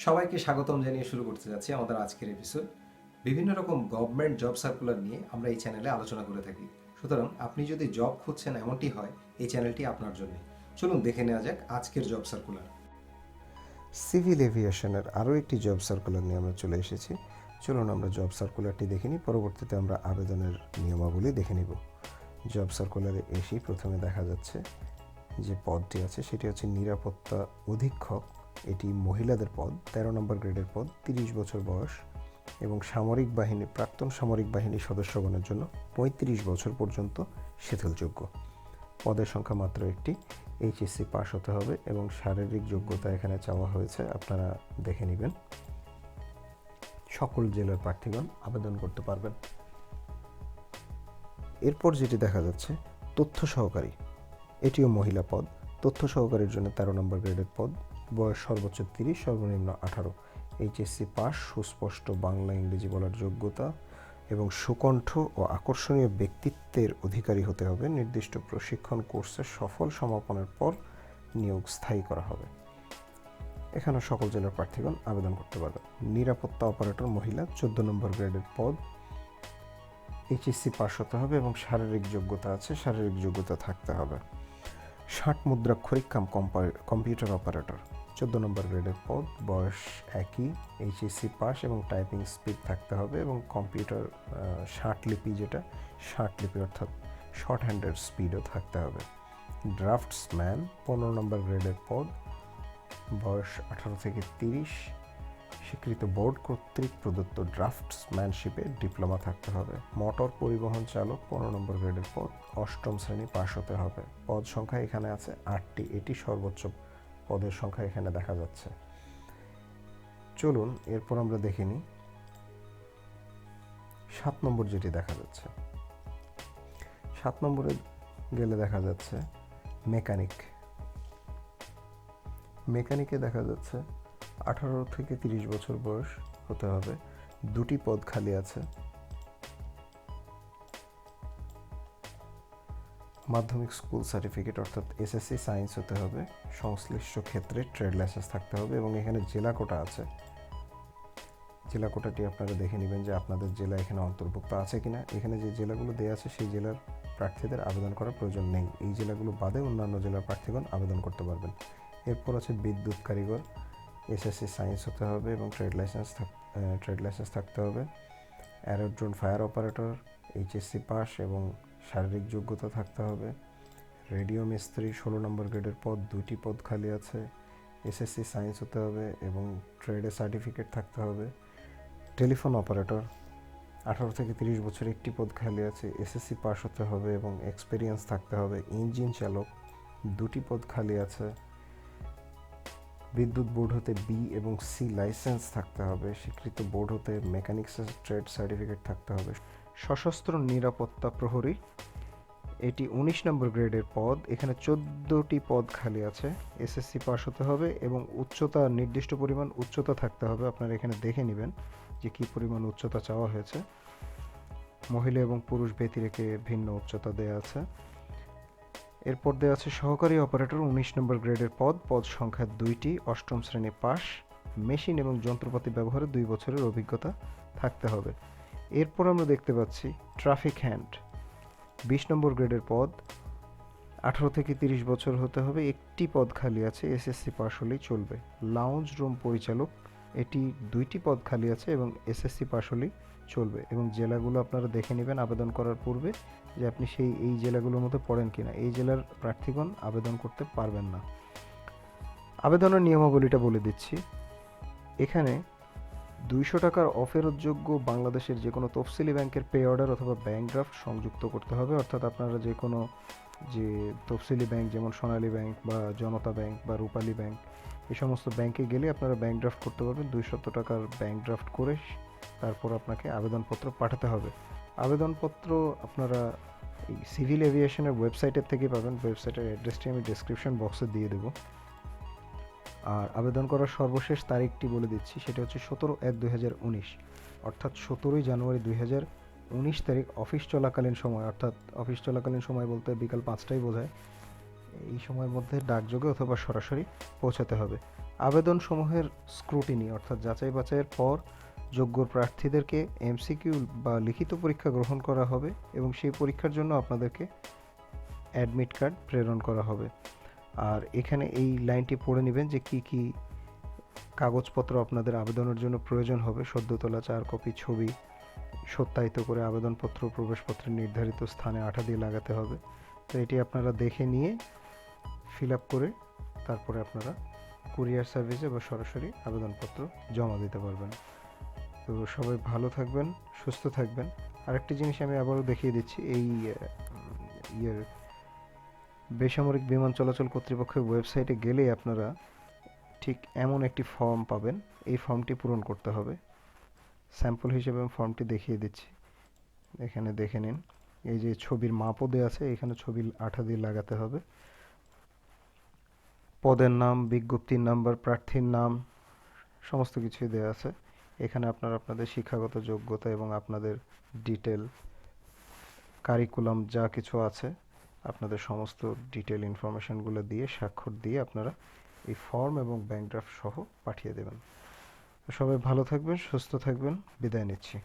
সবাইকে স্বাগতম জানিয়ে শুরু করতে যাচ্ছি আমাদের আজকের এপিসোড। বিভিন্ন রকম গভর্নমেন্ট জব সার্কুলার নিয়ে আমরা এই চ্যানেলে আলোচনা করে থাকি। সুতরাং আপনি যদি জব খুঁজছেন এমনটি হয়, এই চ্যানেলটি আপনার জন্য। চলুন দেখে নেওয়া যাক আজকের জব সার্কুলার। সিভিল এভিয়েশনের আরও একটি জব সার্কুলার নিয়ে আমরা চলে এসেছি। চলুন আমরা জব সার্কুলারটি দেখে নিই, পরবর্তীতে আমরা আবেদনের নিয়মাবলী দেখে নিব। জব সার্কুলারে এসেই প্রথমে দেখা যাচ্ছে যে পদটি আছে সেটি হচ্ছে নিরাপত্তা অধীক্ষক। এটি মহিলাদের পদ, 13 নম্বর গ্রেডের পদ, 30 বছর বয়স এবং সামরিক বাহিনী, প্রাক্তন সামরিক বাহিনীর সদস্যগণের জন্য 35 বছর পর্যন্ত শিথিলযোগ্য। পদের সংখ্যা মাত্র একটি। এইচএসসি পাস হতে হবে এবং শারীরিক যোগ্যতা এখানে চাওয়া হয়েছে, আপনারা দেখে নেবেন। সকল জেলার প্রার্থীগণ আবেদন করতে পারবেন। এরপর যেটি দেখা যাচ্ছে তথ্য সহকারী, এটিও মহিলা পদ। তথ্য সহকারীর জন্য 13 নম্বর গ্রেডের পদ, বয়স সর্বোচ্চ 30, সর্বনিম্ন 18। এইচএসসি পাস, সুস্পষ্ট বাংলা ইংরেজি বলার যোগ্যতা এবং সুকণ্ঠ ও আকর্ষণীয় ব্যক্তিত্বের অধিকারী হতে হবে। নির্দিষ্ট প্রশিক্ষণ কোর্সের সফল সমাপনের পর নিয়োগ স্থায়ী করা হবে। এখানে সকল জেলার প্রার্থীগণ আবেদন করতে পারবেন। নিরাপত্তা অপারেটর মহিলা, 14 নম্বর গ্রেডের পদ, এইচএসসি পাস হতে হবে এবং শারীরিক যোগ্যতা আছে, শারীরিক যোগ্যতা থাকতে হবে। 60 মুদ্রাক্ষরিক কাম কম্পিউটার অপারেটর, 14 নম্বর গ্রেডের পদ, বয়স একই, এইচএসসি পাস এবং টাইপিং স্পিড থাকতে হবে এবং কম্পিউটার 60 লিপি, যেটা 60 লিপি অর্থাৎ শর্ট হ্যান্ডের স্পিডও থাকতে হবে। ড্রাফটসম্যান, 15 নম্বর গ্রেডের পদ, বয়স 18 থেকে 30, স্বীকৃত বোর্ড কর্তৃক প্রদত্ত ড্রাফটসম্যানশিপে ডিপ্লোমা থাকতে হবে। মোটর পরিবহন চালক, 15 নম্বর গ্রেডের পদ, 8ম শ্রেণী পাস হতে হবে। পদ সংখ্যা এখানে আছে 8টি, এটি সর্বোচ্চ পদের সংখ্যা এখানে দেখা যাচ্ছে। চলুন এরপর আমরা দেখে নিই 7 নম্বর যেটি দেখা যাচ্ছে। 7 নম্বরে গেলে দেখা যাচ্ছে মেকানিক। মেকানিকে দেখা যাচ্ছে 18 থেকে 30 বছর বয়স হতে হবে। 2টি পদ খালি আছে। মাধ্যমিক স্কুল সার্টিফিকেট অর্থাৎ এসএসসি সায়েন্স হতে হবে। সংশ্লিষ্ট ক্ষেত্রে ট্রেড লাইসেন্স থাকতে হবে এবং এখানে জেলা কোটা আছে। জেলা কোটাটি আপনারা দেখে নেবেন যে আপনাদের জেলা এখানে অন্তর্ভুক্ত আছে কিনা। এখানে যে জেলাগুলো দেওয়া আছে সেই জেলার প্রার্থীদের আবেদন করার প্রয়োজন নেই। এই জেলাগুলো বাদে অন্যান্য জেলার প্রার্থীগণ আবেদন করতে পারবেন। এরপর আছে বিদ্যুৎ কারিগর, এসএসসি সায়েন্স হতে হবে এবং ট্রেড লাইসেন্স থাকতে হবে। অ্যারোড্রোন ফায়ার অপারেটর, এইচএসসি পাস এবং শারীরিক যোগ্যতা থাকতে হবে। রেডিও মিস্ত্রি, 16 নম্বর গ্রেডের পদ, 2টি পদ খালি আছে। এসএসসি সায়েন্স হতে হবে এবং ট্রেডে সার্টিফিকেট থাকতে হবে। টেলিফোন অপারেটর, 18 থেকে 30 বছর, 1টি পদ খালি আছে। এসএসসি পাস হতে হবে এবং এক্সপিরিয়েন্স থাকতে হবে। ইঞ্জিন চালক, 2টি পদ খালি আছে। বিদ্যুৎ বোর্ড হতে বি এবং সি লাইসেন্স থাকতে হবে। স্বীকৃত বোর্ড হতে মেকানিক্সের ট্রেড সার্টিফিকেট থাকতে হবে। সশস্ত্র নিরাপত্তা প্রহরী, এটি 19 নম্বর গ্রেডের পদ, এখানে 14টি পদ খালি আছে। এসএসসি পাস হতে হবে এবং উচ্চতা, নির্দিষ্ট পরিমাণ উচ্চতা থাকতে হবে। আপনারা এখানে দেখে নেবেন যে কী পরিমাণ উচ্চতা চাওয়া হয়েছে। মহিলা এবং পুরুষ ব্যতি রেখে ভিন্ন উচ্চতা দেওয়া আছে। এরপর দেওয়া আছে সহকারী অপারেটর, 19 নম্বর গ্রেডের পদ, পদ সংখ্যা 2টি, 8ম শ্রেণী পাস, মেশিন এবং যন্ত্রপাতি ব্যবহারে 2 বছরের অভিজ্ঞতা থাকতে হবে। এরপর আমরা দেখতে পাচ্ছি ট্রাফিক হ্যান্ড, 20 নম্বর গ্রেডের পদ, 18 থেকে 30 বছর হতে হবে। 1টি পদ খালি আছে, এসএসসি পাস হলেই চলবে। লাউঞ্জ রুম পরিচালক, এটি 2টি পদ খালি আছে এবং এসএসসি পাস হলেই চলবে এবং জেলাগুলো আপনারা দেখে নেবেন আবেদন করার পূর্বে যে আপনি এই জেলাগুলোর মধ্যে পড়েন কিনা। এই জেলার প্রার্থীগণ আবেদন করতে পারবেন না। আবেদনের নিয়মাবলীটা বলে দিচ্ছি। এখানে 200 টাকার অফেরতযোগ্য বাংলাদেশের যে কোনো তফসিলি ব্যাংকের পে অর্ডার অথবা ব্যাংক ড্রাফট সংযুক্ত করতে হবে। অর্থাৎ আপনারা যে কোনো যে তফসিলি ব্যাংক যেমন সোনালী ব্যাংক বা জনতা ব্যাংক বা রূপালী ব্যাংক, এই সমস্ত ব্যাংকে গেলে আপনারা ব্যাংক ড্রাফট করতে পারবেন। 200 টাকার ব্যাংক ড্রাফট করে তারপর আপনাকে আবেদনপত্র পাঠাতে হবে। আবেদনপত্র আপনারা এই সিভিল এভিয়েশনের ওয়েবসাইটের থেকে পাবেন। ওয়েবসাইটের অ্যাড্রেসটি আমি ডেসক্রিপশন বক্সে দিয়ে দেবো। আর আবেদন করার সর্বশেষ তারিখটি বলে দিচ্ছি, সেটা হচ্ছে 17/1/2019, অর্থাৎ 17ই জানুয়ারি 2019 তারিখ অফিস চলাকালীন সময়, অর্থাৎ অফিস চলাকালীন সময় বলতে বিকাল 5টায় বোঝায়। এই সময়ের মধ্যে ডাকযোগে অথবা সরাসরি পৌঁছাতে হবে। আবেদনসমূহের স্ক্রুটিনি অর্থাৎ যাচাই বাছাইয়ের পর যোগ্য প্রার্থীদেরকে এমসিকিউ বা লিখিত পরীক্ষা গ্রহণ করা হবে এবং সেই পরীক্ষার জন্য আপনাদেরকে অ্যাডমিট কার্ড প্রেরণ করা হবে। আর এখানে এই লাইনটি পড়ে নেবেন যে কি কি কাগজপত্র আপনাদের আবেদনের জন্য প্রয়োজন হবে। সদ্য তোলা 4 কপি ছবি, সত্যায়িত করে আবেদনপত্র প্রবেশপত্রের নির্ধারিত স্থানে আঠা দিয়ে লাগাতে হবে। তো এটি আপনারা দেখে নিয়ে ফিল আপ করে তারপরে আপনারা কুরিয়ার সার্ভিসে বা সরাসরি আবেদনপত্র জমা দিতে পারবেন। তো সবাই ভালো থাকবেন, সুস্থ থাকবেন। আরেকটি জিনিস আমি আবারও দেখিয়ে দিচ্ছি, এই ইয়ের বেসামরিক বিমান চলাচল কর্তৃপক্ষের ওয়েবসাইটে গেলেই আপনারা ঠিক এমন একটি ফর্ম পাবেন। এই ফর্মটি পূরণ করতে হবে। স্যাম্পল হিসেবে আমি ফর্মটি দেখিয়ে দিচ্ছি, এখানে দেখে নিন। এই যে ছবির মাপও দেওয়া আছে, এখানে ছবি আঠা দিয়ে লাগাতে হবে। পদের নাম, বিজ্ঞপ্তির নাম্বার, প্রার্থীর নাম সমস্ত কিছুই দেওয়া আছে। এখানে আপনারা আপনাদের শিক্ষাগত যোগ্যতা এবং আপনাদের ডিটেল, কারিকুলাম যা কিছু আছে আপনাদের সমস্ত ডিটেল ইনফরমেশনগুলো দিয়ে স্বাক্ষর দিয়ে আপনারা এই ফর্ম এবং ব্যাংক ড্রাফট সহ পাঠিয়ে দেবেন। সবাই ভালো থাকবেন, সুস্থ থাকবেন, বিদায় নিচ্ছি।